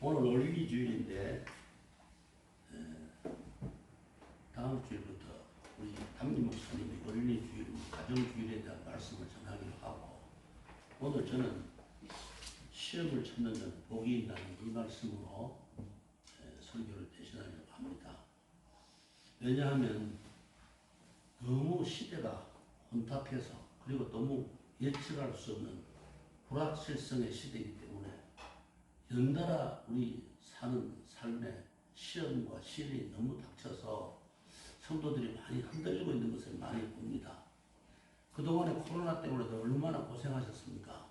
오늘 월요일 주일인데 다음 주일부터 우리 담임 목사님이 월요일 주일 가정주일에 대한 말씀을 전하기로 하고, 오늘 저는 시험을 찾는 자는 복이 있다는 이 말씀으로 설교를 대신하려고 합니다. 왜냐하면 너무 시대가 혼탁해서, 그리고 너무 예측할 수 없는 불확실성의 시대이기 때문에 연달아 우리 사는 삶에 시험과 시련이 너무 닥쳐서 성도들이 많이 흔들리고 있는 것을 많이 봅니다. 그동안에 코로나 때문에도 얼마나 고생하셨습니까?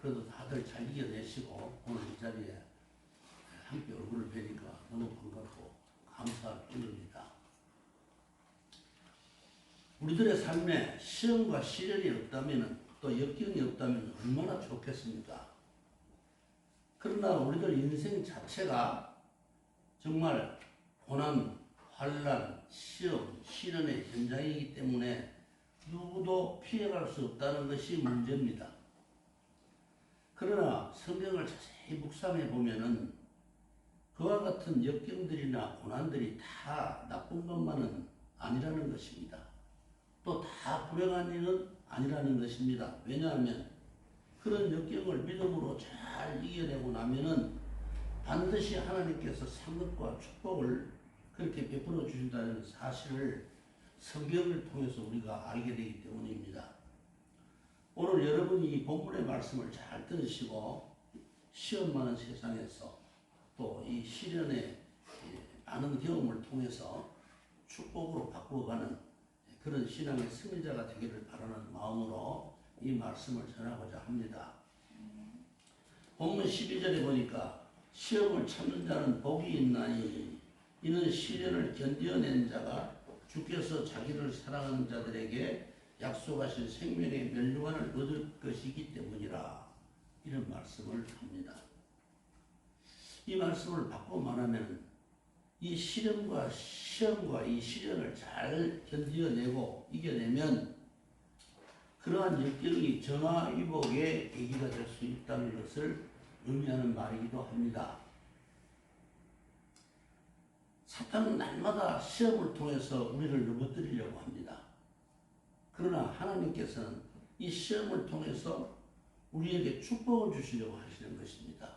그래도 다들 잘 이겨내시고 오늘 이 자리에 함께 얼굴을 뵈니까 너무 반갑고 감사할 뿐입니다. 우리들의 삶에 시험과 시련이 없다면, 또 역경이 없다면 얼마나 좋겠습니까? 그러나 우리들 인생 자체가 정말 고난, 환난, 시험, 시련의 현장이기 때문에 누구도 피해갈 수 없다는 것이 문제입니다. 그러나 성경을 자세히 묵상해 보면은 그와 같은 역경들이나 고난들이 다 나쁜 것만은 아니라는 것입니다. 또 다 불행한 일은 아니라는 것입니다. 왜냐하면 그런 역경을 믿음으로 잘 이겨내고 나면은 반드시 하나님께서 상급과 축복을 그렇게 베풀어 주신다는 사실을 성경을 통해서 우리가 알게 되기 때문입니다. 오늘 여러분이 이 본문의 말씀을 잘 들으시고 시험 많은 세상에서 또 이 시련의 많은 경험을 통해서 축복으로 바꾸어가는 그런 신앙의 승리자가 되기를 바라는 마음으로 이 말씀을 전하고자 합니다. 본문 12절에 보니까 시험을 참는 자는 복이 있나니 이는 시련을 견뎌낸 자가 주께서 자기를 사랑하는 자들에게 약속하신 생명의 멸류관을 얻을 것이기 때문이라, 이런 말씀을 합니다. 이 말씀을 바꾸고 말하면 이 시련과 시험과 이 시련을 잘 견뎌내고 이겨내면 그러한 역경이 전화위복의 계기가 될 수 있다는 것을 의미하는 말이기도 합니다. 사탄은 날마다 시험을 통해서 우리를 넘어뜨리려고 합니다. 그러나 하나님께서는 이 시험을 통해서 우리에게 축복을 주시려고 하시는 것입니다.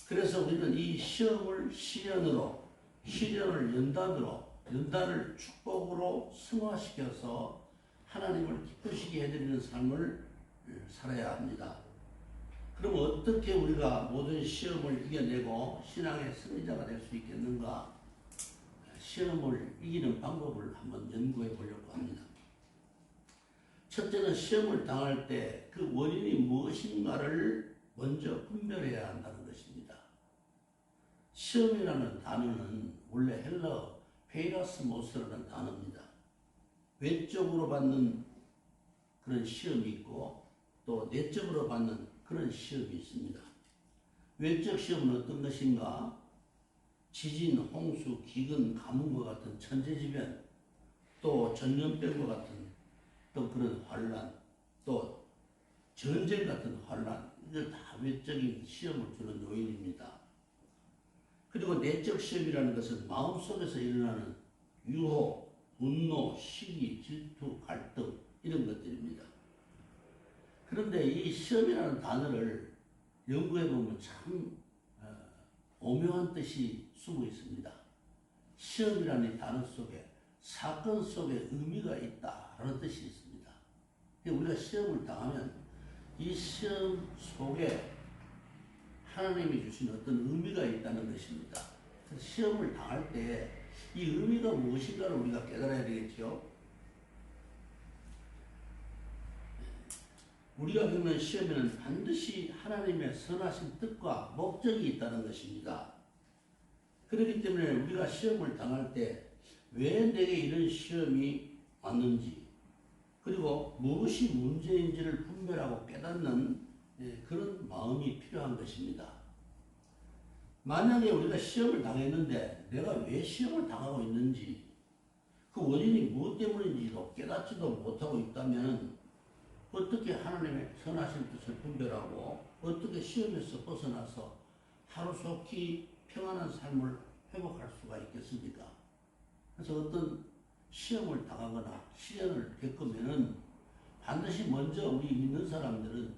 그래서 우리는 이 시험을 시련으로, 시련을 연단을 축복으로 승화시켜서 하나님을 기쁘시게 해드리는 삶을 살아야 합니다. 그럼 어떻게 우리가 모든 시험을 이겨내고 신앙의 승리자가 될 수 있겠는가? 시험을 이기는 방법을 한번 연구해 보려고 합니다. 첫째는 시험을 당할 때 그 원인이 무엇인가를 먼저 분별해야 한다는 것입니다. 시험이라는 단어는 원래 헬라어 페이라스모스라는 단어입니다. 외적으로 받는 그런 시험이 있고 또 내적으로 받는 그런 시험이 있습니다. 외적 시험은 어떤 것인가? 지진, 홍수, 기근, 가뭄과 같은 천재지변, 또 전염병과 같은 또 그런 환란, 또 전쟁 같은 환란, 이걸 다 외적인 시험을 주는 요인입니다. 그리고 내적 시험이라는 것은 마음속에서 일어나는 유혹, 분노, 시기, 질투, 갈등, 이런 것들입니다. 그런데 이 시험이라는 단어를 연구해보면 참 오묘한 뜻이 숨어 있습니다. 시험이라는 단어 속에 사건 속에 의미가 있다라는 뜻이 있습니다. 우리가 시험을 당하면 이 시험 속에 하나님이 주신 어떤 의미가 있다는 것입니다. 시험을 당할 때 이 의미가 무엇인가를 우리가 깨달아야 되겠죠. 우리가 겪는 시험에는 반드시 하나님의 선하신 뜻과 목적이 있다는 것입니다. 그렇기 때문에 우리가 시험을 당할 때 왜 내게 이런 시험이 왔는지, 그리고 무엇이 문제인지를 분별하고 깨닫는 그런 마음이 필요한 것입니다. 만약에 우리가 시험을 당했는데 내가 왜 시험을 당하고 있는지, 그 원인이 무엇 때문인지도 깨닫지도 못하고 있다면 어떻게 하나님의 선하신 뜻을 분별하고 어떻게 시험에서 벗어나서 하루속히 평안한 삶을 회복할 수가 있겠습니까? 그래서 어떤 시험을 당하거나 시련을 겪으면은 반드시 먼저 우리 믿는 사람들은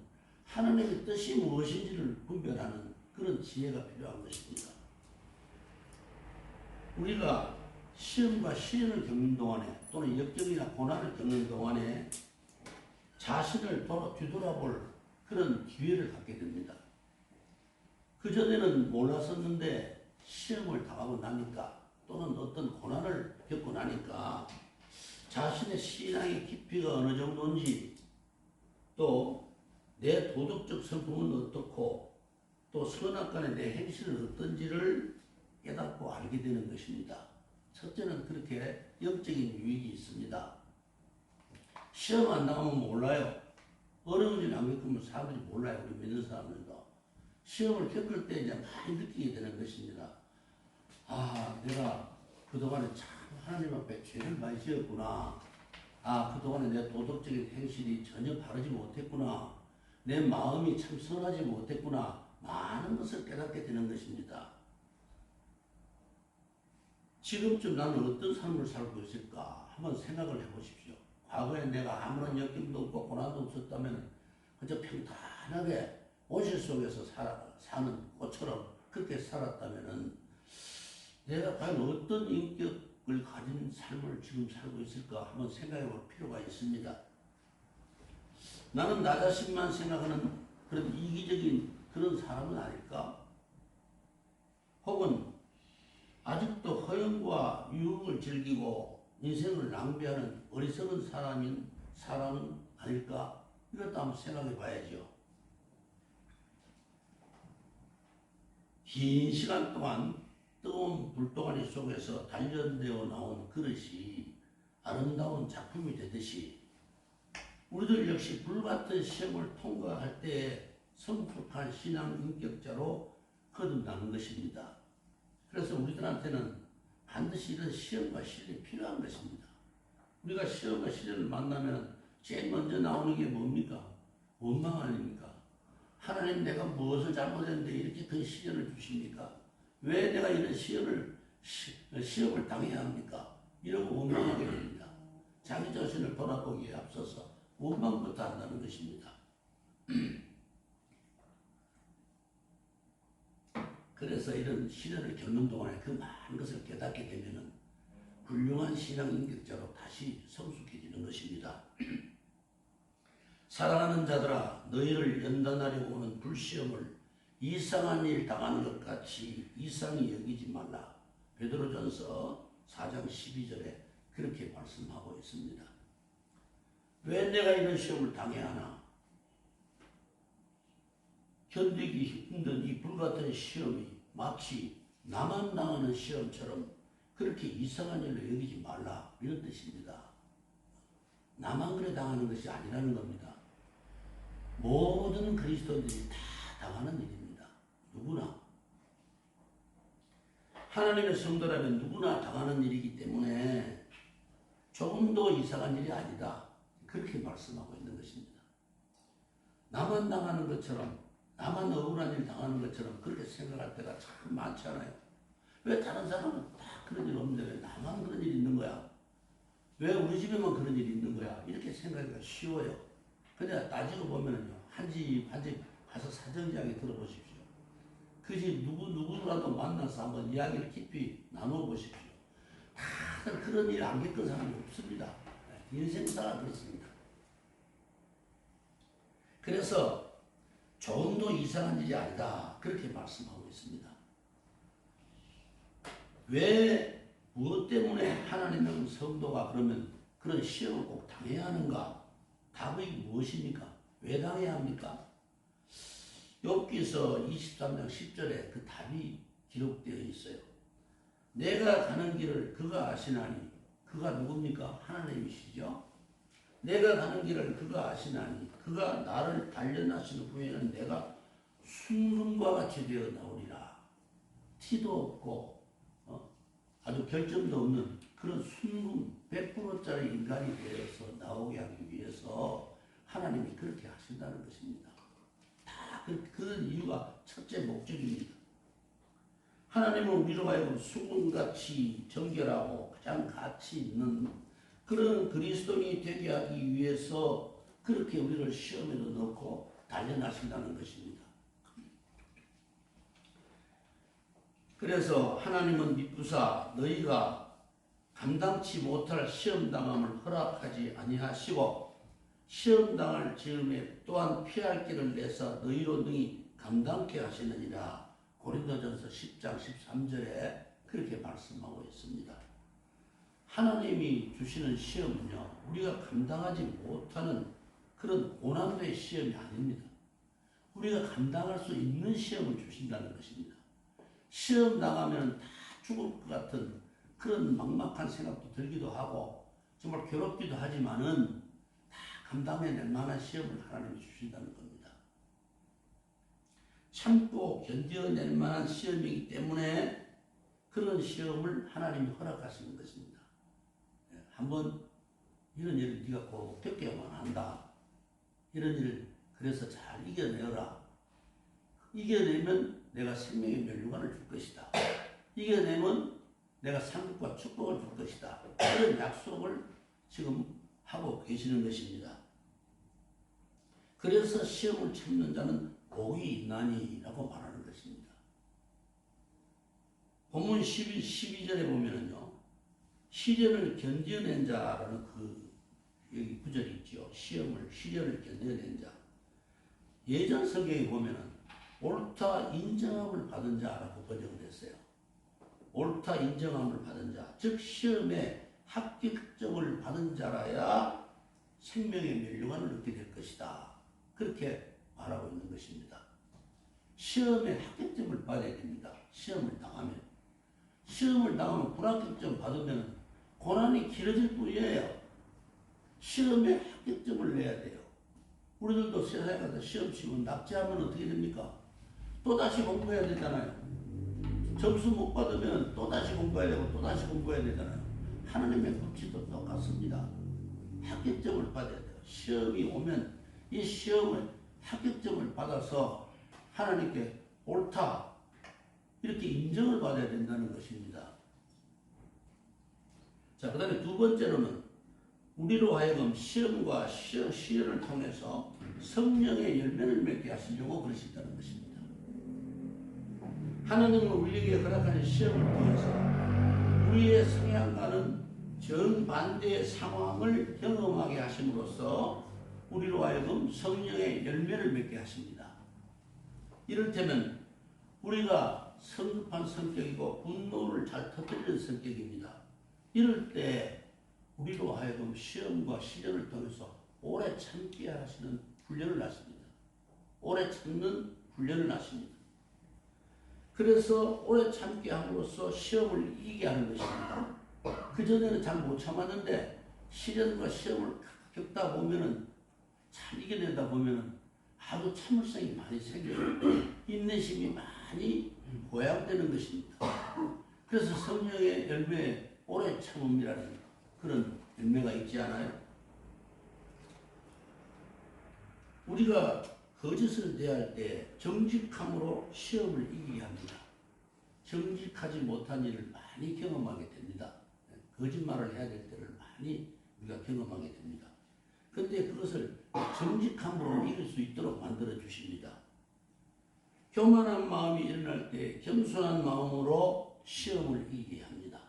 하나님의 뜻이 무엇인지를 분별하는 그런 지혜가 필요한 것입니다. 우리가 시험과 시련을 겪는 동안에 또는 역경이나 고난을 겪는 동안에 자신을 뒤돌아볼 그런 기회를 갖게 됩니다. 그전에는 몰랐었는데 시험을 당하고 나니까 또는 어떤 고난을 겪고 나니까 자신의 신앙의 깊이가 어느 정도인지 또 내 도덕적 성품은 어떻고 또 선악간의 내 행실은 어떤지를 깨닫고 알게 되는 것입니다. 첫째는 그렇게 영적인 유익이 있습니다. 시험 안 나오면 몰라요. 어려운 일 안 겪으면 사람들이 몰라요. 우리 믿는 사람들도. 시험을 겪을 때 이제 많이 느끼게 되는 것입니다. 아, 내가 그동안에 참 하나님 앞에 죄를 많이 지었구나. 아, 그동안에 내 도덕적인 행실이 전혀 바르지 못했구나. 내 마음이 참 선하지 못했구나. 많은 것을 깨닫게 되는 것입니다. 지금쯤 나는 어떤 삶을 살고 있을까? 한번 생각을 해보십시오. 과거에 내가 아무런 역경도 없고 고난도 없었다면 그저 평탄하게 온실 속에서 사는 꽃처럼 그렇게 살았다면 내가 과연 어떤 인격을 가진 삶을 지금 살고 있을까? 한번 생각해 볼 필요가 있습니다. 나는 나 자신만 생각하는 그런 이기적인 그런 사람은 아닐까? 혹은 아직도 허영과 유흥을 즐기고 인생을 낭비하는 어리석은 사람은 아닐까? 이것도 한번 생각해 봐야죠. 긴 시간 동안 뜨거운 불덩어리 속에서 단련되어 나온 그릇이 아름다운 작품이 되듯이 우리들 역시 불같은 시험을 통과할 때에 성숙한 신앙 인격자로 거듭나는 것입니다. 그래서 우리들한테는 반드시 이런 시험과 시련이 필요한 것입니다. 우리가 시험과 시련을 만나면 제일 먼저 나오는 게 뭡니까? 원망 아닙니까? 하나님 내가 무엇을 잘못했는데 이렇게 큰 시련을 주십니까? 왜 내가 이런 시험을 당해야 합니까? 이러고 원망하게 됩니다. 자기 자신을 돌아보기에 앞서서 원망부터 한다는 것입니다. 그래서 이런 시련을 겪는 동안에 그 많은 것을 깨닫게 되면은 훌륭한 신앙 인격자로 다시 성숙해지는 것입니다. 사랑하는 자들아, 너희를 연단하려고 오는 불시험을 이상한 일 당하는 것 같이 이상히 여기지 말라. 베드로전서 4장 12절에 그렇게 말씀하고 있습니다. 왜 내가 이런 시험을 당해야 하나? 견디기 힘든 이 불같은 시험이 마치 나만 당하는 시험처럼 그렇게 이상한 일로 여기지 말라. 이런 뜻입니다. 나만 그래 당하는 것이 아니라는 겁니다. 모든 그리스도인들이 다 당하는 일입니다. 누구나. 하나님의 성도라면 누구나 당하는 일이기 때문에 조금도 이상한 일이 아니다. 그렇게 말씀하고 있는 것입니다. 나만 당하는 것처럼, 나만 억울한 일 당하는 것처럼 그렇게 생각할 때가 참 많잖아요. 왜 다른 사람은 다 그런 일 없는데 왜 나만 그런 일이 있는 거야? 왜 우리 집에만 그런 일이 있는 거야? 이렇게 생각하기가 쉬워요. 근데 따지고 보면은요, 한 집 한 집 가서 사정지하게 들어보십시오. 그 집 누구라도 만나서 한번 이야기를 깊이 나눠보십시오. 다들 그런 일 안 겪은 사람이 없습니다. 인생사가 그렇습니다. 그래서 조금도 이상한 일이 아니다. 그렇게 말씀하고 있습니다. 왜, 무엇 때문에 하나님의 성도가 그러면 그런 시험을 꼭 당해야 하는가? 답이 무엇입니까? 왜 당해야 합니까? 욥기서 23장 10절에 그 답이 기록되어 있어요. 내가 가는 길을 그가 아시나니, 그가 누굽니까? 하나님이시죠. 내가 가는 길을 그가 아시나니 그가 나를 단련하신 후에는 내가 순금과 같이 되어 나오리라. 티도 없고 아주 결점도 없는 그런 순금 100%짜리 인간이 되어서 나오게 하기 위해서 하나님이 그렇게 하신다는 것입니다. 다 그런 이유가 첫째 목적입니다. 하나님은 우리로 하여금 수군같이 정결하고 가장 가치 있는 그런 그리스도인이 되게 하기 위해서 그렇게 우리를 시험에도 넣고 단련하신다는 것입니다. 그래서 하나님은 미쁘사 너희가 감당치 못할 시험당함을 허락하지 아니하시고 시험당할 즈음에 또한 피할 길을 내사 너희로 능히 감당케 하시느니라. 고린도전서 10장 13절에 그렇게 말씀하고 있습니다. 하나님이 주시는 시험은요, 우리가 감당하지 못하는 그런 고난의 시험이 아닙니다. 우리가 감당할 수 있는 시험을 주신다는 것입니다. 시험 나가면 다 죽을 것 같은 그런 막막한 생각도 들기도 하고 정말 괴롭기도 하지만은 다 감당해낼 만한 시험을 하나님이 주신다는 겁니다. 참고 견뎌낼 만한 시험이기 때문에 그런 시험을 하나님이 허락하시는 것입니다. 한번 이런 일을 네가 꼭 겪어야만 한다. 이런 일을 그래서 잘 이겨내어라. 이겨내면 내가 생명의 면류관을 줄 것이다. 이겨내면 내가 상급과 축복을 줄 것이다. 그런 약속을 지금 하고 계시는 것입니다. 그래서 시험을 참는 자는 복이 있나니라고 말하는 것입니다. 본문 12절에 보면은요, 시련을 견뎌낸 자라는 여기 구절이 있죠. 시련을 견뎌낸 자. 예전 성경에 보면은 옳다 인정함을 받은 자라고 번역을 했어요. 옳다 인정함을 받은 자, 즉 시험에 합격점을 받은 자라야 생명의 면류관을 얻게 될 것이다. 그렇게 말하고 있는 것입니다. 시험에 합격점을 받아야 됩니다. 시험을 당하면 불합격점 받으면 고난이 길어질 뿐이에요. 시험에 합격점을 내야 돼요. 우리들도 세상에 가서 시험 치면 낙제하면 어떻게 됩니까? 또다시 공부해야 되잖아요. 점수 못 받으면 또다시 공부해야 되고 또다시 공부해야 되잖아요. 하나님의 법칙도 똑같습니다. 합격점을 받아야 돼요. 시험이 오면 이 시험을 합격점을 받아서 하나님께 옳다 이렇게 인정을 받아야 된다는 것입니다. 자, 그 다음에 두 번째로는 우리로 하여금 시험과 시련을 통해서 성령의 열매를 맺게 하시려고 그러신다는 것입니다. 하나님은 우리에게 허락하는 시험을 통해서 우리의 성향과는 정반대의 상황을 경험하게 하심으로써 우리로 하여금 성령의 열매를 맺게 하십니다. 이를테면 우리가 성급한 성격이고 분노를 잘 터뜨리는 성격입니다. 이럴 때 우리로 하여금 시험과 시련을 통해서 오래 참게 하시는 훈련을 하십니다. 오래 참는 훈련을 하십니다. 그래서 오래 참게 함으로써 시험을 이기게 하는 것입니다. 그전에는 잘 못 참았는데 시련과 시험을 겪다 보면은 잘 이겨내다 보면은 아주 참을성이 많이 생겨요. 인내심이 많이 보양되는 것입니다. 그래서 성령의 열매에 오래 참음이라는 그런 열매가 있지 않아요? 우리가 거짓을 대할 때 정직함으로 시험을 이기게 합니다. 정직하지 못한 일을 많이 경험하게 됩니다. 거짓말을 해야 될 때를 많이 우리가 경험하게 됩니다. 그런데 그것을 정직함으로 이길 수 있도록 만들어 주십니다. 교만한 마음이 일어날 때 겸손한 마음으로 시험을 이기게 합니다.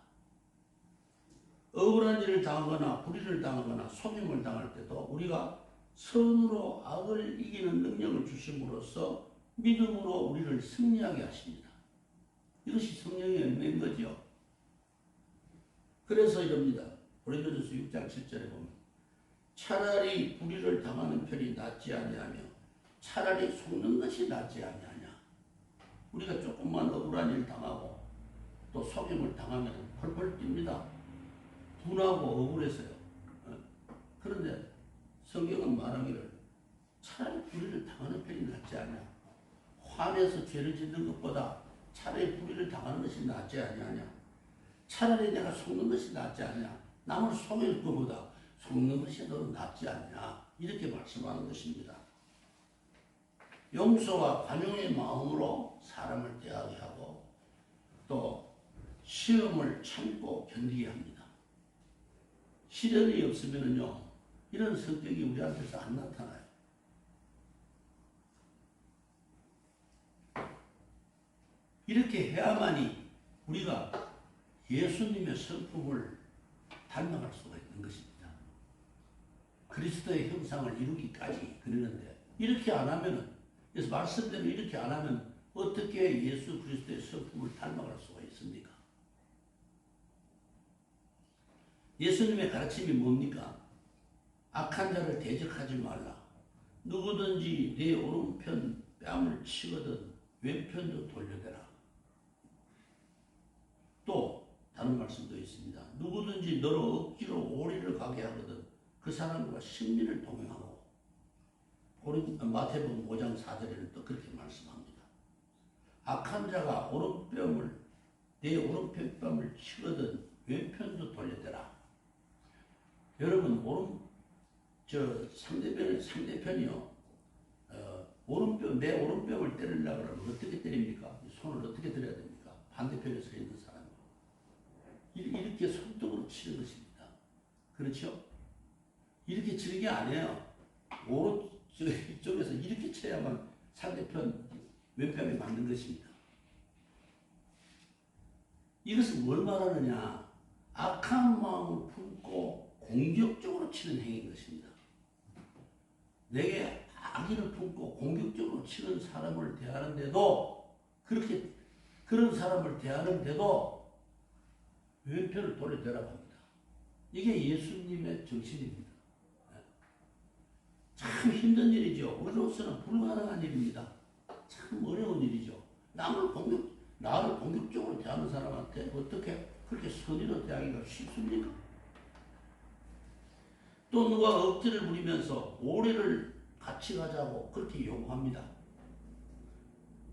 억울한 일을 당하거나 불의를 당하거나 속임을 당할 때도 우리가 선으로 악을 이기는 능력을 주심으로써 믿음으로 우리를 승리하게 하십니다. 이것이 성령의 열매인 거죠. 그래서 이럽니다. 고린도전서 6장 7절에 보면 차라리 불의를 당하는 편이 낫지 아니하며 차라리 속는 것이 낫지 아니하냐. 우리가 조금만 억울한 일 당하고 또 속임을 당하면 펄펄 뜁니다. 분하고 억울해서요. 그런데 성경은 말하기를 차라리 불의를 당하는 편이 낫지 않냐. 화내서 죄를 짓는 것보다 차라리 불의를 당하는 것이 낫지 아니하냐. 차라리 내가 속는 것이 낫지 않냐. 남을 속일 것보다 속는 것이 더 낫지 않냐. 이렇게 말씀하는 것입니다. 용서와 관용의 마음으로 사람을 대하게 하고 또 시험을 참고 견디게 합니다. 시련이 없으면요 이런 성격이 우리한테서 안 나타나요. 이렇게 해야만이 우리가 예수님의 성품을 닮아갈 수가 있는 것입니다. 그리스도의 형상을 이루기까지 그러는데 이렇게 안 하면은 그래서 말씀대로 이렇게 안 하면 어떻게 예수 그리스도의 성품을 닮아갈 수가 있습니까? 예수님의 가르침이 뭡니까? 악한 자를 대적하지 말라. 누구든지 내 오른편 뺨을 치거든 왼편도 돌려대라. 또 다른 말씀도 있습니다. 누구든지 너를 억지로 오리를 가게 하거든 그 사람과 식민을 동행하고 마태복음 5장 4절에는 또 그렇게 말씀합니다. 악한 자가 내 오른편 뺨을 치거든 왼편도 돌려대라. 여러분 상대편이요 내 오른뺨을 때리려고 그러면 어떻게 때립니까? 손을 어떻게 들어야 됩니까? 반대편에 서 있는 사람이 이렇게 손등으로 치는 것입니다. 그렇죠? 이렇게 치는 게 아니에요. 이쪽에서 이렇게 쳐야만 상대편 왼편에 맞는 것입니다. 이것은 뭘 말하느냐? 악한 마음을 품고 공격적으로 치는 행위인 것입니다. 내게 악의를 품고 공격적으로 치는 사람을 대하는데도 그런 사람을 대하는데도 왼편을 돌려대라고 합니다. 이게 예수님의 정신입니다. 참 힘든 일이죠. 우리로서는 불가능한 일입니다. 참 어려운 일이죠. 나를 공격적으로 대하는 사람한테 어떻게 그렇게 선의로 대하기가 쉽습니까? 또 누가 억지를 부리면서 오리를 같이 가자고 그렇게 요구합니다.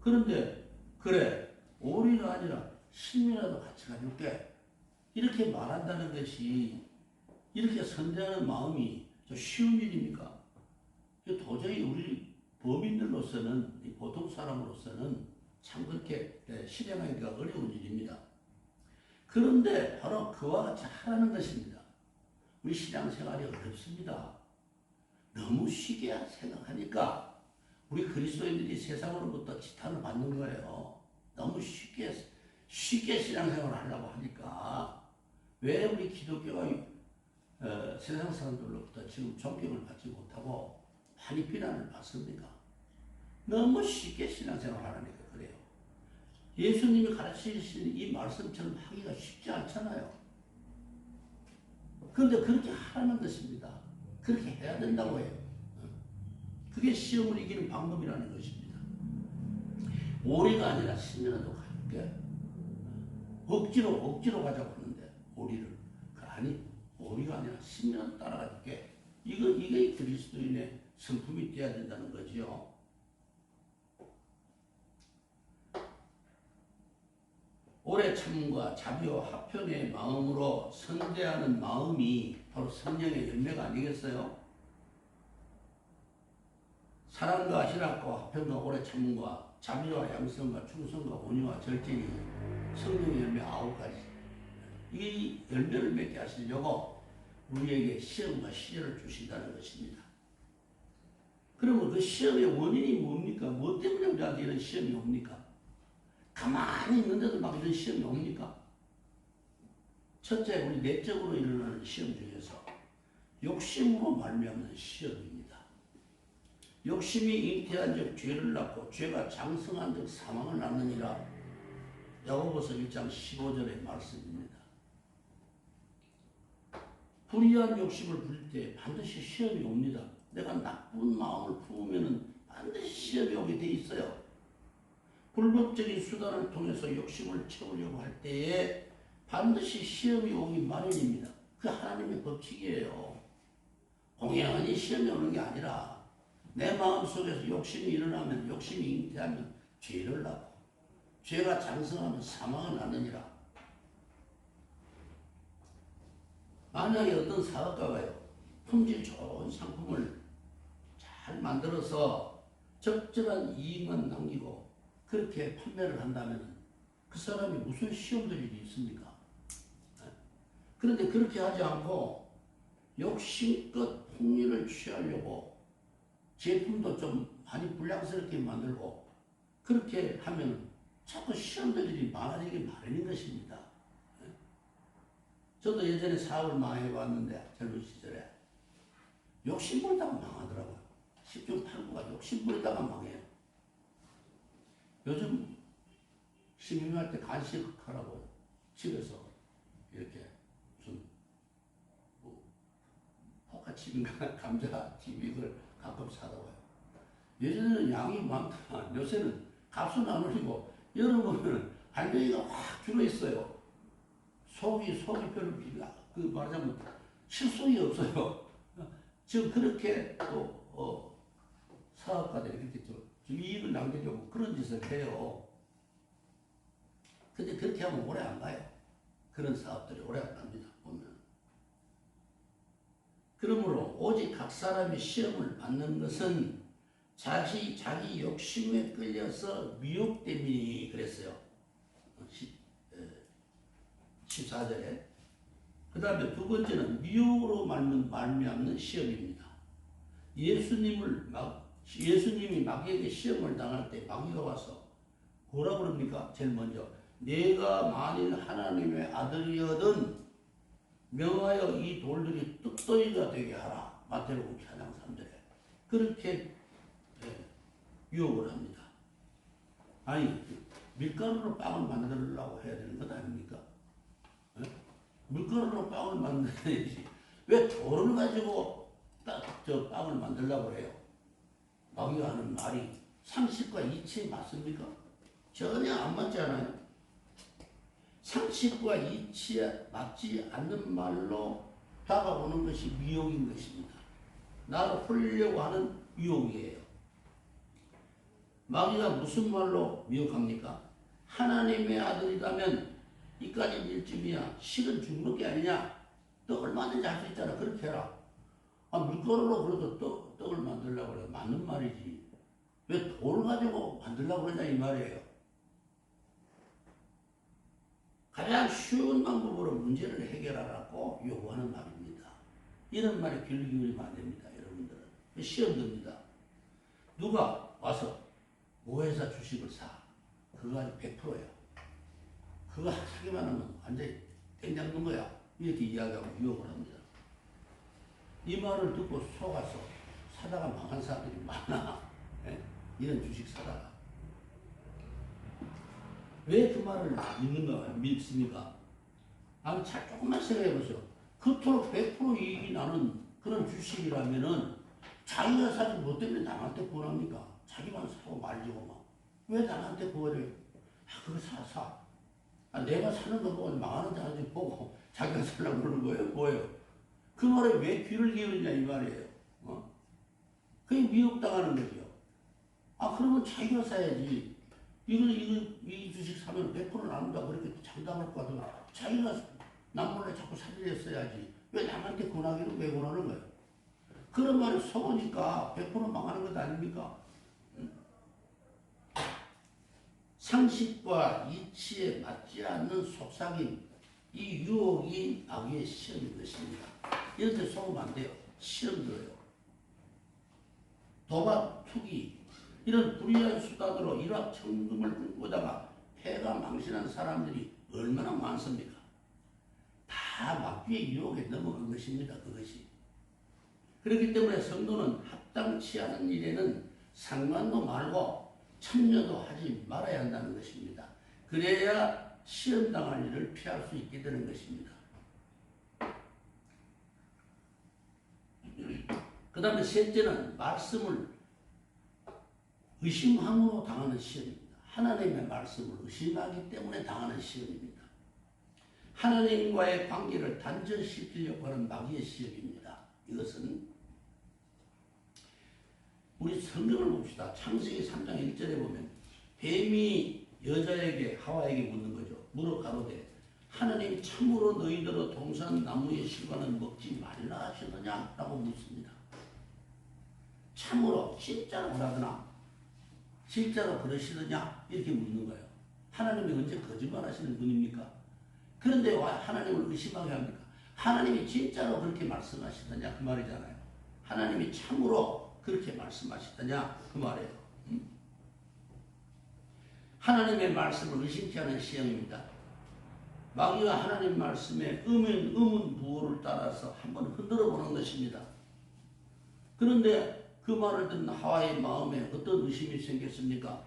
그런데 그래 오리가 아니라 신이라도 같이 가줄게 이렇게 말한다는 것이 이렇게 선대하는 마음이 쉬운 일입니까? 도저히 우리 범인들로서는 보통 사람으로서는 참 그렇게 실행하기가 어려운 일입니다. 그런데 바로 그와 같이 하라는 것입니다. 우리 신앙생활이 어렵습니다. 너무 쉽게 생각하니까 우리 그리스도인들이 세상으로부터 지탄을 받는 거예요. 너무 쉽게 신앙생활을 하려고 하니까 왜 우리 기독교가 세상 사람들로부터 지금 존경을 받지 못하고 많이 비난을 받습니까? 너무 쉽게 신앙생활을 하니까 그래요. 예수님이 가르치신 이 말씀처럼 하기가 쉽지 않잖아요. 그런데 그렇게 하라는 것입니다. 그렇게 해야 된다고 해요. 그게 시험을 이기는 방법이라는 것입니다. 오리가 아니라 신이라도 갈게. 억지로 가자고 하는데 오리를 아니 오리가 아니라 신이라도 따라갈게. 이게 그리스도인의 성품이 되어야 된다는 거죠. 오래 참음과 자비와 화평의 마음으로 선대하는 마음이 바로 성령의 열매가 아니겠어요? 사랑과 희락과 화평과 오래 참음과 자비와 양성과 충성과 온유와 절제니 성령의 열매 9가지. 이 열매를 맺게 하시려고 우리에게 시험과 시련을 주신다는 것입니다. 그러면 그 시험의 원인이 뭡니까? 뭐 때문에 우리한테 이런 시험이 옵니까? 가만히 있는데도 막 이런 시험이 옵니까? 첫째, 우리 내적으로 일어나는 시험 중에서 욕심으로 말미암는 시험입니다. 욕심이 잉태한 적 죄를 낳고 죄가 장성한 적 사망을 낳느니라. 야고보서 1장 15절의 말씀입니다. 불의한 욕심을 부릴 때 반드시 시험이 옵니다. 내가 나쁜 마음을 품으면 반드시 시험이 오게 돼 있어요. 불법적인 수단을 통해서 욕심을 채우려고 할 때에 반드시 시험이 오기 마련입니다. 그 하나님의 법칙이에요. 공연히 시험이 오는 게 아니라 내 마음속에서 욕심이 일어나면 욕심이 잉태하면 죄를 낳고 죄가 장성하면 사망을 낳느니라. 만약에 어떤 사업가가요 품질 좋은 상품을 잘 만들어서 적절한 이익만 남기고 그렇게 판매를 한다면 그 사람이 무슨 시험들이 있습니까? 그런데 그렇게 하지 않고 욕심껏 폭리를 취하려고 제품도 좀 많이 불량스럽게 만들고 그렇게 하면 자꾸 시험들이 많아지기 마련인 것입니다. 저도 예전에 사업을 많이 해봤는데 젊은 시절에 욕심 부리다가 망하더라고요. 10중 8구가 욕심 부리다가 망해요. 요즘 심심할 때 간식하라고 집에서 이렇게 무슨 뭐 포카칩인가 감자칩 이걸 가끔 사다 와요. 예전에는 양이 많다. 요새는 값은 안 올리고 여름은 알맹이가 확 줄어있어요. 속이 별로 그 말하자면 실속이 없어요. 지금 그렇게 또 사업가들이 이렇게 좀 이익을 남기려고 그런 짓을 해요. 근데 그렇게 하면 오래 안 가요. 그런 사업들이 오래 안 갑니다. 보면. 그러므로 오직 각 사람이 시험을 받는 것은 자기 욕심에 끌려서 미혹 때문이 그랬어요. 14절에. 그 다음에 두 번째는 미혹으로 말미암는 시험입니다. 예수님이 마귀에게 시험을 당할 때 마귀가 와서 뭐라 그럽니까? 제일 먼저 내가 만일 하나님의 아들이거든 명하여 이 돌들이 떡덩이가 되게 하라. 마태복음 4장 3절에 그렇게 유혹을 합니다. 아니 밀가루로 빵을 만들려고 해야 되는 것 아닙니까? 밀가루로 빵을 만들어야지 왜 돌을 가지고 빵을 만들려고 해요? 마귀가 하는 말이 상식과 이치에 맞습니까? 전혀 안 맞지 않아요? 상식과 이치에 맞지 않는 말로 다가오는 것이 미혹인 것입니다. 나를 홀리려고 하는 유혹이에요. 마귀가 무슨 말로 미혹합니까? 하나님의 아들이라면 이까지 일쯤이야 실은 죽는 게 아니냐? 떡 얼마든지 할 수 있잖아. 그렇게 해라. 밀가루로 그래도 떡을 만들려고 그래. 맞는 말이지. 왜 돌을 가지고 만들려고 그러냐 이 말이에요. 가장 쉬운 방법으로 문제를 해결하라고 요구하는 말입니다. 이런 말에 귀를 기울이면 안 됩니다. 여러분들은. 시험 듭니다. 누가 와서 모회사 주식을 사. 그거 아주 100%예요. 그거 사기만 하면 완전히 땡잡는 거야. 이렇게 이야기하고 유혹을 합니다. 이 말을 듣고 속아서 사다가 망한 사람들이 많아. 예? 이런 주식 사다가. 왜 그 말을 믿습니까? 조금만 생각해 보세요. 그토록 100% 이익이 나는 그런 주식이라면은 자기가 사지 뭐 때문에 남한테 권합니까? 자기만 사고 말지고 막. 왜 남한테 권해요? 그거 사. 내가 사는 거 보고 망하는 자한테 보고 자기가 살라고 그러는 거예요? 뭐예요? 그 말에 왜 귀를 기울이냐 이 말이에요. 그게 미혹당하는 거죠. 그러면 자기가 사야지. 이 주식 사면 100% 나눈다 그렇게 장담할 거 같으면 자기가 남몰래 자꾸 사들였어야지. 왜 남한테 권하기를 왜 권하는 거예요? 그런 말에 속으니까 100% 망하는 것 아닙니까? 상식과 이치에 맞지 않는 속삭임, 이 유혹이 마귀의 시험인 것입니다. 이런 데 속으면 안 돼요. 시험 들어요. 도박, 투기, 이런 불의한 수단으로 일확천금을 꿈꾸다가 패가 망신한 사람들이 얼마나 많습니까? 다 마귀의 유혹에 넘어간 것입니다. 그것이. 그렇기 때문에 성도는 합당치 않은 일에는 상관도 말고 참여도 하지 말아야 한다는 것입니다. 그래야 시험당할 일을 피할 수 있게 되는 것입니다. 그 다음에 셋째는 말씀을 의심함으로 당하는 시험입니다. 하나님의 말씀을 의심하기 때문에 당하는 시험입니다. 하나님과의 관계를 단절시키려고 하는 마귀의 시험입니다. 이것은 우리 성경을 봅시다. 창세기 3장 1절에 보면 뱀이 여자에게 하와에게 묻는 거죠. 물어 가로되 하나님이 참으로 너희들로 동산 나무의 실과는 먹지 말라 하시느냐? 라고 묻습니다. 참으로 진짜로 그러더나 진짜로 그러시느냐? 이렇게 묻는 거예요. 하나님이 언제 거짓말하시는 분입니까? 그런데 왜 하나님을 의심하게 합니까? 하나님이 진짜로 그렇게 말씀하시느냐? 그 말이잖아요. 하나님이 참으로 그렇게 말씀하시느냐? 그 말이에요. 하나님의 말씀을 의심케 하는 시험입니다. 마귀가 하나님 말씀에 의문부호를 따라서 한번 흔들어 보는 것입니다. 그런데 그 말을 듣는 하와의 마음에 어떤 의심이 생겼습니까?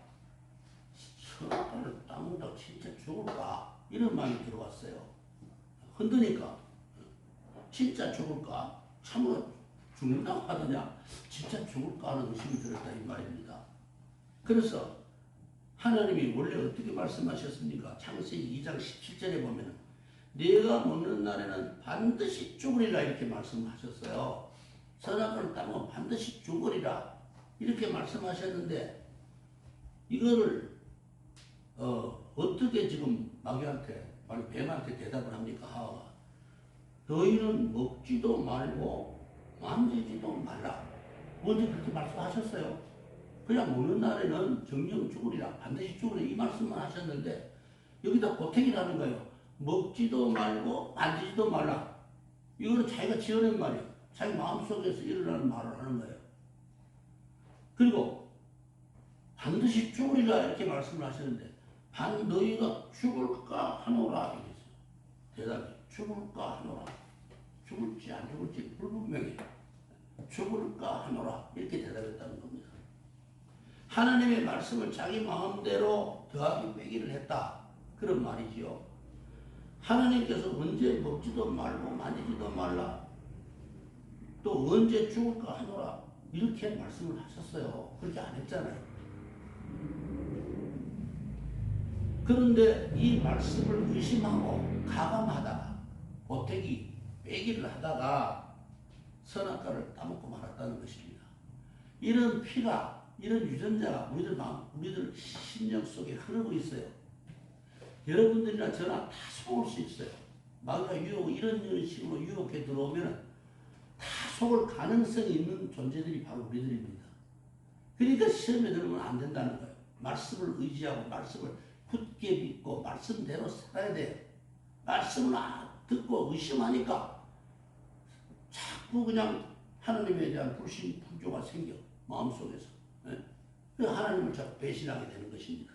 선악과를 따먹다 진짜 죽을까? 이런 마음이 들어왔어요. 흔드니까 진짜 죽을까? 참으로 죽는다고 하더냐? 진짜 죽을까 하는 의심이 들었다 이 말입니다. 그래서 하나님이 원래 어떻게 말씀하셨습니까? 창세기 2장 17절에 보면 네가 먹는 날에는 반드시 죽으리라 이렇게 말씀하셨어요. 선악과를 따먹으면 반드시 죽으리라 이렇게 말씀하셨는데 이거를 어떻게 지금 마귀한테 뱀한테 대답을 합니까? 하와가 너희는 먹지도 말고 만지지도 말라. 언제 그렇게 말씀하셨어요? 그냥 먹는 날에는 정령 죽으리라 반드시 죽으리라 이 말씀만 하셨는데 여기다 고택이라는 거예요. 먹지도 말고 만지지도 말라. 이거는 자기가 지어낸 말이에요. 자기 마음속에서 일어나는 말을 하는 거예요. 그리고 반드시 죽으리라 이렇게 말씀을 하셨는데 너희가 죽을까 하노라 이랬어요. 대답이 죽을까 하노라. 죽을지 안 죽을지 불분명해. 죽을까 하노라 이렇게 대답했다는 겁니다. 하나님의 말씀을 자기 마음대로 더하기 빼기를 했다. 그런 말이지요. 하나님께서 언제 먹지도 말고 만지지도 말라. 또 언제 죽을까 하노라. 이렇게 말씀을 하셨어요. 그렇게 안 했잖아요. 그런데 이 말씀을 의심하고 가감하다가 고태기 빼기를 하다가 선악과를 따먹고 말았다는 것입니다. 이런 피가 이런 유전자가 우리들 심령 속에 흐르고 있어요. 여러분들이나 저나 다 속을 수 있어요. 마귀가 이런 식으로 유혹해 들어오면 다 속을 가능성이 있는 존재들이 바로 우리들입니다. 그러니까 시험에 들으면 안 된다는 거예요. 말씀을 의지하고 말씀을 굳게 믿고 말씀대로 살아야 돼요. 말씀을 듣고 의심하니까 자꾸 그냥 하나님에 대한 불신, 불조가 생겨 마음속에서. 하나님을 자꾸 배신하게 되는 것입니다.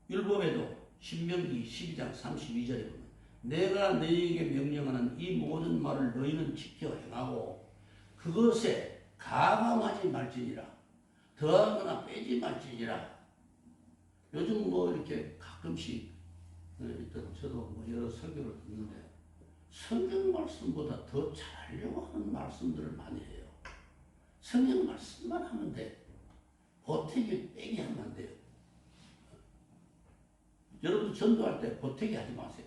율법에도 신명기 12장 32절에 보면 내가 너희에게 명령하는 이 모든 말을 너희는 지켜 행하고 그것에 가감하지 말지니라. 더하거나 빼지 말지니라. 요즘 이렇게 가끔씩 저도 여러 설교를 듣는데 성경 말씀보다 더 잘하려고 하는 말씀들을 많이 해요. 성경 말씀만 하면 돼. 보태기 빼기 하면 안 돼요. 여러분 전도할 때 보태기 하지 마세요.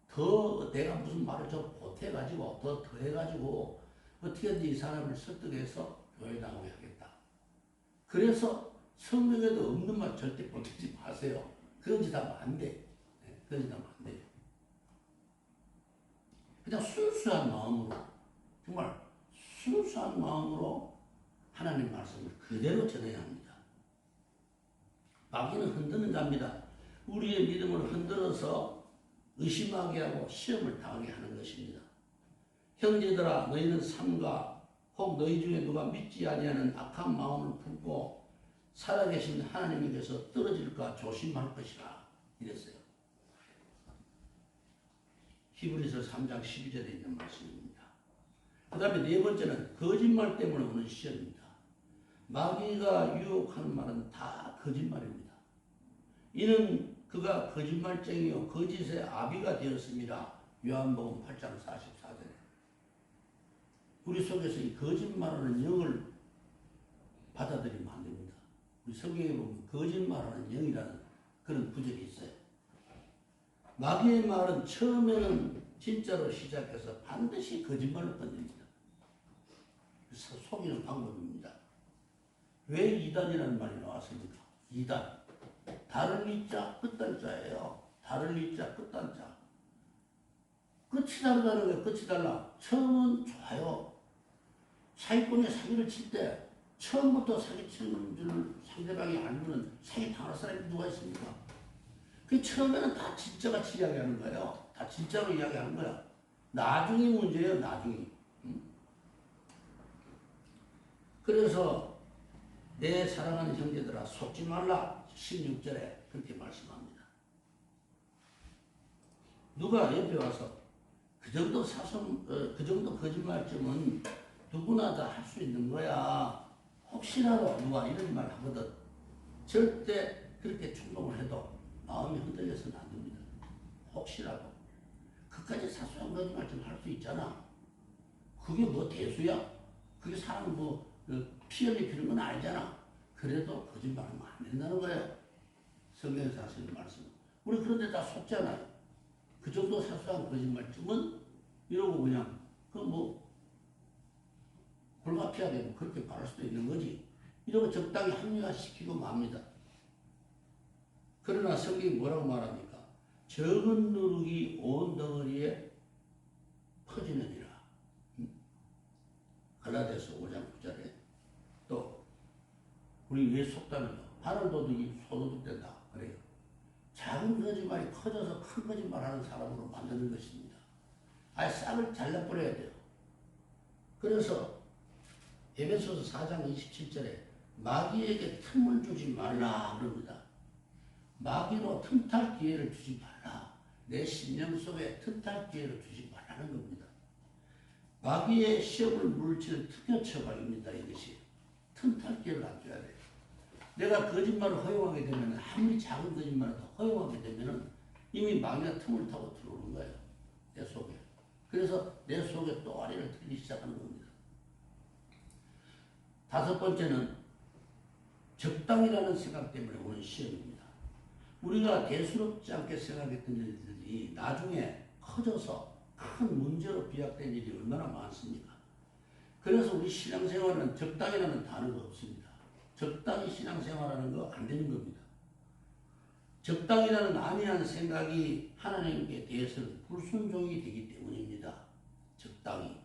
더 내가 무슨 말을 좀 보태가지고 더 더해가지고 어떻게든지 이 사람을 설득해서 교회 나오게 하겠다. 그래서 성경에도 없는 말 절대 보태지 마세요. 그런 짓 하면 안 돼. 그런 짓 하면 안 돼요. 그냥 순수한 마음으로 정말 순수한 마음으로 하나님 말씀을 그대로 전해야 합니다. 마귀는 흔드는 자입니다. 우리의 믿음을 흔들어서 의심하게 하고 시험을 당하게 하는 것입니다. 형제들아 너희는 삼가 혹 너희 중에 누가 믿지 아니하는 악한 마음을 품고 살아계신 하나님에게서 떨어질까 조심할 것이라 이랬어요. 히브리서 3장 12절에 있는 말씀입니다. 그 다음에 네 번째는 거짓말 때문에 오는 시험입니다. 마귀가 유혹하는 말은 다 거짓말입니다. 이는 그가 거짓말쟁이요 거짓의 아비가 되었습니다. 요한복음 8장 44절에 우리 속에서 이 거짓말하는 영을 받아들이면 안 됩니다. 우리 성경에 보면 거짓말하는 영이라는 그런 구절이 있어요. 마귀의 말은 처음에는 진짜로 시작해서 반드시 거짓말로 끝냅니다. 속이는 방법입니다. 왜 이단이라는 말이 나왔습니까? 이단. 다를 이자 끝단자예요. 다를 이자 끝단자. 끝이 다르다는 거예요. 끝이 달라. 처음은 좋아요. 사기꾼이 사기를 칠 때 처음부터 사기치는 줄 상대방이 알면 사기 당할 사람이 누가 있습니까? 그 처음에는 다 진짜같이 이야기하는 거예요. 다 진짜로 이야기하는 거야. 나중이 문제예요, 나중이. 그래서 내 사랑하는 형제들아 속지 말라 16절에 그렇게 말씀합니다. 누가 옆에 와서 그 정도 그 정도 거짓말쯤은 누구나 다 할 수 있는 거야. 혹시라도 누가 이런 말 하거든. 절대 그렇게 충동을 해도 마음이 흔들려서는 안 됩니다. 혹시라도. 그까지 사소한 거짓말 좀 할 수 있잖아. 그게 뭐 대수야? 그게 사람 피 흘리 피는 건 아니잖아. 그래도 거짓말하면 안 된다는 거예요. 성경에서 하시는 말씀. 우리 그런데 다 속잖아요. 그 정도 사소한 거짓말쯤은 이러고 그냥 불가피하게 그렇게 말할 수도 있는 거지. 이러고 적당히 합리화시키고 맙니다. 그러나 성경이 뭐라고 말합니까? 적은 누룩이 온 덩어리에 퍼지느니라. 갈라디아서 5장 9절에 또 우리 왜 속다는가? 바늘 도둑이 소도둑 된다. 그래요. 작은 거짓말이 커져서 큰 거짓말 하는 사람으로 만드는 것입니다. 아예 싹을 잘라버려야 돼요. 그래서 에베소서 4장 27절에 마귀에게 틈을 주지 말라 그럽니다. 마귀로 틈탈 기회를 주지 말라. 내 심령 속에 틈탈 기회를 주지 말라는 겁니다. 마귀의 시험을 물리치는 특효처방입니다. 이것이. 틈탈 기회를 안 줘야 돼요. 내가 거짓말을 허용하게 되면 아무리 작은 거짓말도 허용하게 되면 이미 마귀가 틈을 타고 들어오는 거예요. 내 속에. 그래서 내 속에 또아리를 틀기 시작하는 겁니다. 다섯 번째는 적당이라는 생각 때문에 오는 시험입니다. 우리가 대수롭지 않게 생각했던 일들이 나중에 커져서 큰 문제로 비약된 일이 얼마나 많습니까? 그래서 우리 신앙생활은 적당이라는 단어가 없습니다. 적당히 신앙생활하는 거 안 되는 겁니다. 적당이라는 안이한 생각이 하나님께 대해서는 불순종이 되기 때문입니다. 적당히.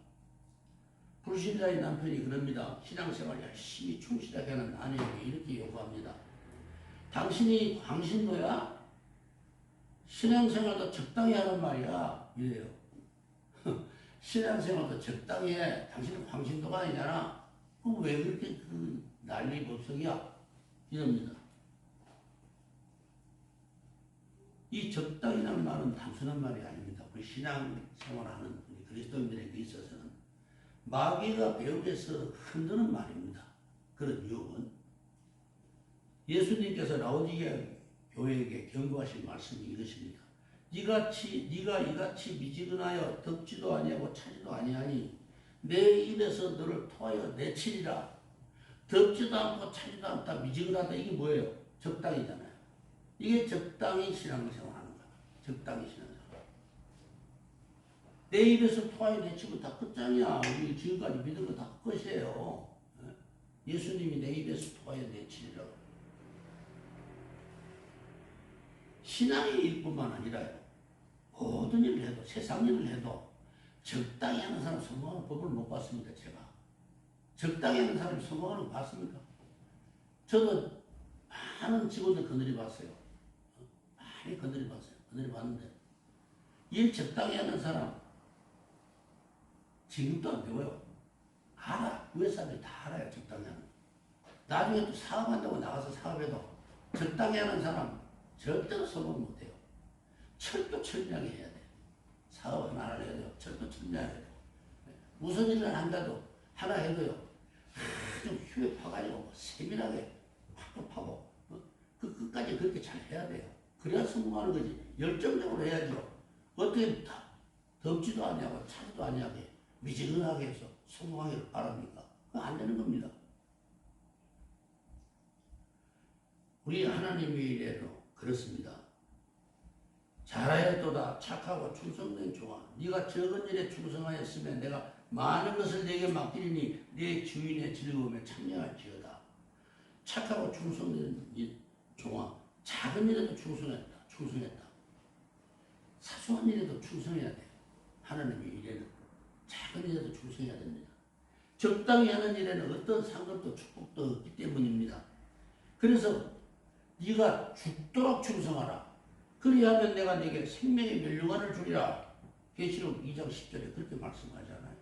불신자의 남편이 그럽니다. 신앙생활 열심히 충실하게 하는 아내에게 이렇게 요구합니다. 당신이 광신도야? 신앙생활도 적당히 하란 말이야. 이래요. 신앙생활도 적당히 해. 당신은 광신도가 아니잖아. 그럼 왜 그렇게 난리 법석이야? 이럽니다. 이 적당이라는 말은 단순한 말이 아닙니다. 우리 신앙생활하는 우리 그리스도인들에게 있어서는 마귀가 배후에서 흔드는 말입니다. 그런 유혹은 예수님께서 라오디게아 교회에게 경고하신 말씀이 이것입니다. 네가 이같이 미지근하여 덥지도 아니하고 차지도 아니하니 내 입에서 너를 토하여 내치리라. 덥지도 않고 차지도 않다 미지근하다 이게 뭐예요? 적당이잖아요. 이게 적당히 신앙생활하는 거야. 적당히 신앙생활. 내 입에서 토하여 내치면 다 끝장이야. 우리 지금까지 믿은 거 다 끝이에요. 예수님이 내 입에서 토하여 내치리라고. 신앙의 일뿐만 아니라요. 모든 일을 해도 세상 일을 해도 적당히 하는 사람 성공하는 법을 못 봤습니다. 제가. 적당히 하는 사람이 성공하는 거 봤습니까? 저도 많은 직원들 건드려 봤어요. 많이 건드려 봤어요. 건드려 봤는데 일 적당히 하는 사람 지금도 안 배워요. 알아. 위에 사람들이 다 알아요. 적당히 하는 거. 나중에 또 사업한다고 나가서 사업해도 적당히 하는 사람 절대로 성공 못해요. 철두철미하게 해야 돼요. 사업 하나를 해야 돼요. 철두철미하게 해야 돼요. 무슨 일을 한다도 하나 해도요. 좀 휴획해가지고 세밀하게 팍팍 하고 그 끝까지 그렇게 잘 해야 돼요. 그래야 성공하는 거지. 열정적으로 해야죠. 어떻게 덥지도 않냐고 차지도 않냐게 미지근하게 해서 성공하기를 바랍니까? 그거 안 되는 겁니다. 우리 하나님의 일에도 그렇습니다. 잘하였도다 착하고 충성된 종아 네가 적은 일에 충성하였으면 내가 많은 것을 내게 맡기리니 네 주인의 즐거움에 참여할지어다. 착하고 충성된 종아 작은 일에도 충성했다. 사소한 일에도 충성해야 돼요. 하나님의 일에는 작은 일에도 충성해야 됩니다. 적당히 하는 일에는 어떤 상급도 축복도 없기 때문입니다. 그래서 네가 죽도록 충성하라. 그리하면 내가 네게 생명의 면류관을 주리라. 계시록 2장 10절에 그렇게 말씀하잖아요.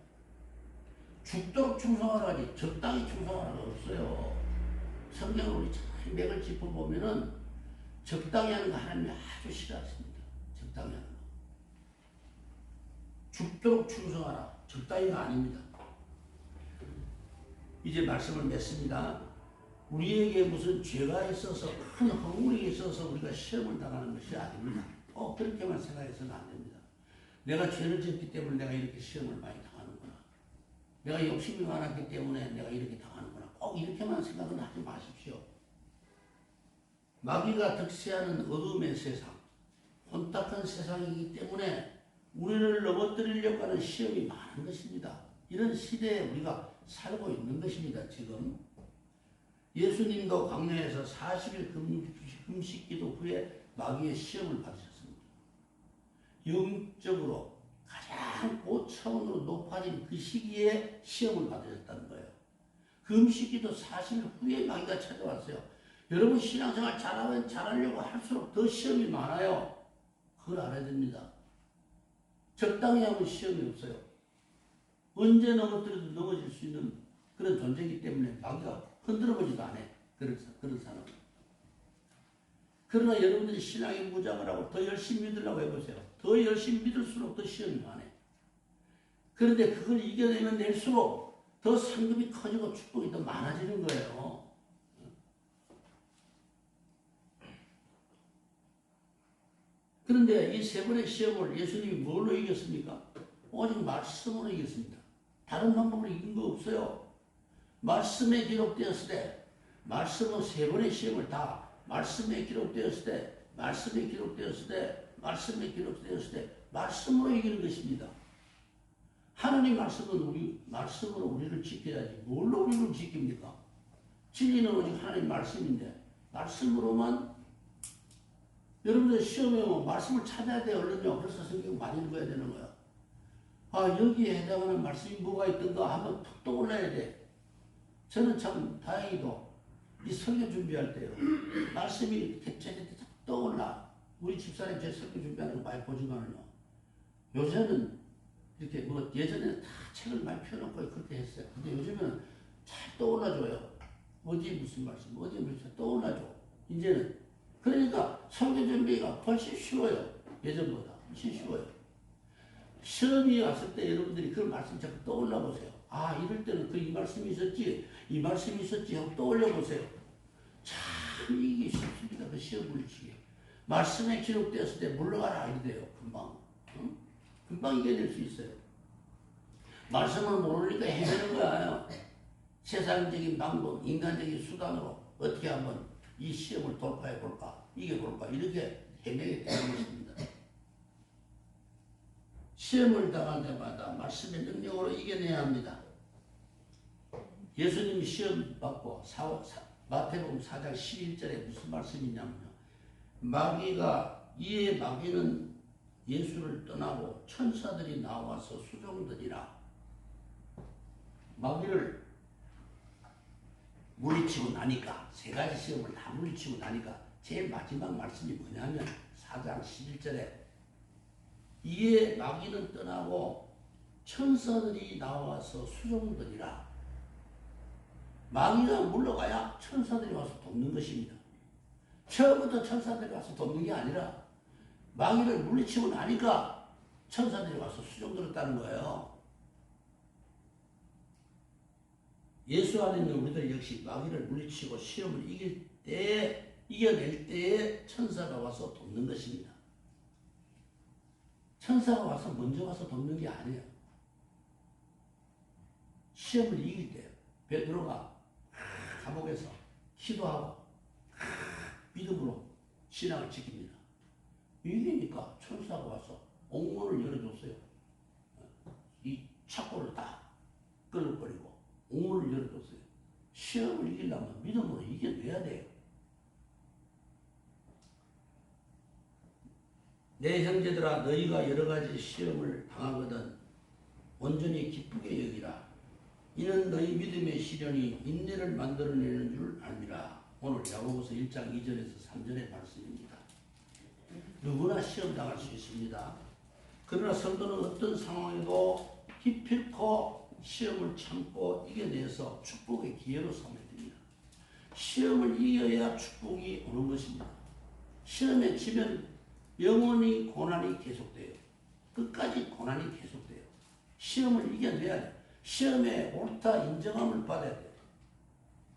죽도록 충성하라 하지 적당히 충성하라가 없어요. 성경을 우리 잘 맥을 짚어보면은 적당히 하는 거 하나님이 아주 싫어하십니다. 적당히 하는 거. 죽도록 충성하라. 적당히가 아닙니다. 이제 말씀을 맺습니다. 우리에게 무슨 죄가 있어서 큰 허물이 있어서 우리가 시험을 당하는 것이 아닙니다. 그렇게만 생각해서는 안 됩니다. 내가 죄를 짓기 때문에 내가 이렇게 시험을 많이 당하는구나. 내가 욕심이 많았기 때문에 내가 이렇게 당하는구나. 꼭 이렇게만 생각은 하지 마십시오. 마귀가 득세하는 어둠의 세상, 혼탁한 세상이기 때문에 우리를 넘어뜨리려고 하는 시험이 많은 것입니다. 이런 시대에 우리가 살고 있는 것입니다. 지금 예수님도 광야에서 40일 금식기도 후에 마귀의 시험을 받으셨습니다. 영적으로 가장 고차원으로 높아진 그 시기에 시험을 받으셨다는 거예요. 금식기도 40일 후에 마귀가 찾아왔어요. 여러분 신앙생활 잘하려고 할수록 더 시험이 많아요. 그걸 알아야 됩니다. 적당히 하면 시험이 없어요. 언제 넘어뜨려도 넘어질 수 있는 그런 존재이기 때문에 마귀가 흔들어보지도 않아. 그런 사람은. 그러나 여러분들이 신앙에 무장을 하고 더 열심히 믿으려고 해보세요. 더 열심히 믿을수록 더 시험이 많아요. 그런데 그걸 이겨내면 낼수록 더 상급이 커지고 축복이 더 많아지는 거예요. 그런데 이 세 번의 시험을 예수님이 뭘로 이겼습니까? 오직 말씀으로 이겼습니다. 다른 방법으로 이긴 거 없어요. 말씀에 기록되었을 때, 말씀은 세 번의 시험을 다 말씀에 기록되었을 때, 말씀에 기록되었을 때, 말씀에 기록되었을 때, 말씀으로 이기는 것입니다. 하나님 말씀으로 우리를 지켜야지. 뭘로 우리를 지킵니까? 진리는 오직 하나님 말씀인데, 말씀으로만 여러분들 시험에 오면 말씀을 찾아야 돼요. 얼른요. 그래서 성경 많이 읽어야 되는 거야. 여기에 해당하는 말씀이 뭐가 있던가 한번 툭 떠올라야 돼. 저는 참 다행히도 이 설교 준비할 때요. 말씀이 툭 떠올라. 우리 집사님 제 설교 준비하는 거 많이 보지만은요. 요새는 이렇게 예전에는 다 책을 많이 펴놓고 그렇게 했어요. 근데 요즘에는 잘 떠올라줘요. 어디에 무슨 말씀, 어디에 무슨 떠올라줘. 이제는. 그러니까 설교 준비가 훨씬 쉬워요. 예전보다 훨씬 쉬워요. 시험이 왔을 때 여러분들이 그 말씀 자꾸 떠올라 보세요. 이럴 때는 이 말씀이 있었지, 이 말씀이 있었지 하고 떠올려 보세요. 참 이게 쉽습니다. 그 시험 물리치기. 말씀에 기록되었을 때 물러가라 이래요. 금방. 응? 금방 이겨낼 수 있어요. 말씀을 모르니까 헤매는 거예요. 세상적인 방법, 인간적인 수단으로 어떻게 한번 이 시험을 돌파해 볼까, 이겨볼까 이렇게 헤매게 되는 것입니다. 시험을 당할 때마다 말씀의 능력으로 이겨내야 합니다. 예수님이 시험 받고 마태복음 4장 11절에 무슨 말씀이냐면요. 이에 마귀는 예수를 떠나고 천사들이 나와서 수종들이라. 마귀를 물리치고 나니까, 세 가지 시험을 다 물리치고 나니까 제일 마지막 말씀이 뭐냐면 4장 11절에 이에 마귀는 떠나고 천사들이 나와서 수종들이라. 마귀가 물러가야 천사들이 와서 돕는 것입니다. 처음부터 천사들이 와서 돕는 게 아니라 마귀를 물리치고 나니까 천사들이 와서 수종들었다는 거예요. 예수 안에 있는 우리들 역시 마귀를 물리치고 시험을 이겨낼 때에 천사가 와서 돕는 것입니다. 천사가 와서 먼저 와서 돕는 게 아니에요. 시험을 이길 때요. 베드로가 감옥에서 기도하고 믿음으로 신앙을 지킵니다. 이기니까 천사가 와서 옥문을 열어줬어요. 이 착고를 다 끌어버리고 옥문을 열어줬어요. 시험을 이기려면 믿음으로 이겨내야 돼요. 내 형제들아, 너희가 여러 가지 시험을 당하거든 온전히 기쁘게 여기라. 이는 너희 믿음의 시련이 인내를 만들어내는 줄 알미라. 오늘 야고보서 1장 2절에서 3절의 말씀입니다. 누구나 시험 당할 수 있습니다. 그러나 성도는 어떤 상황에도 기필코 시험을 참고 이겨내서 축복의 기회로 삼아야 됩니다. 시험을 이겨야 축복이 오는 것입니다. 시험에 지면 영원히 고난이 계속돼요. 끝까지 고난이 계속돼요. 시험을 이겨내야 돼요. 시험에 옳다 인정함을 받아야 돼요.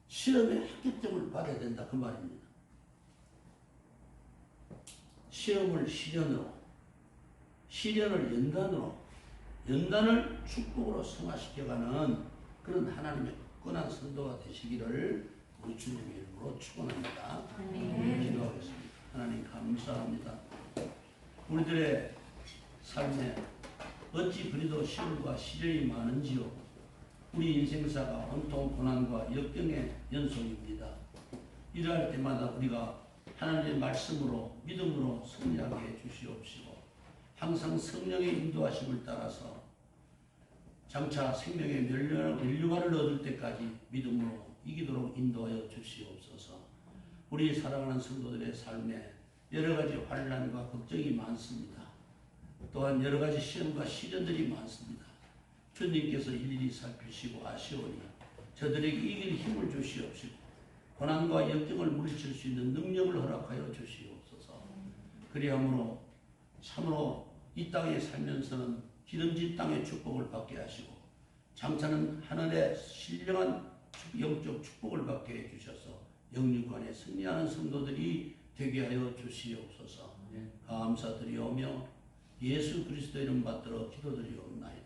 시험에 합격점을 받아야 된다 그 말입니다. 시험을 시련으로, 시련을 연단을 축복으로 승화시켜가는 그런 하나님의 굳건한 선도가 되시기를 우리 주님의 이름으로 축원합니다. 기도하겠습니다. 하나님 감사합니다. 우리들의 삶에 어찌 그리도 시험과 시련이 많은지요. 우리 인생사가 온통 고난과 역경의 연속입니다. 이러할 때마다 우리가 하나님의 말씀으로 믿음으로 승리하게 해주시옵시고 항상 성령의 인도하심을 따라서 장차 생명의 면류관을 얻을 때까지 믿음으로 이기도록 인도하여 주시옵소서. 우리 사랑하는 성도들의 삶에 여러 가지 환난과 걱정이 많습니다. 또한 여러 가지 시험과 시련들이 많습니다. 주님께서 일일이 살피시고 아시오니 저들에게 이길 힘을 주시옵시고 고난과 역경을 물리칠 수 있는 능력을 허락하여 주시옵소서. 그리함으로 참으로 이 땅에 살면서는 기름진 땅의 축복을 받게 하시고 장차는 하늘의 신령한 영적 축복을 받게 해주셔서 영육간에 승리하는 성도들이 되게 하여 주시옵소서. 감사드리오며 예수 그리스도 이름 받들어 기도드리옵나이다.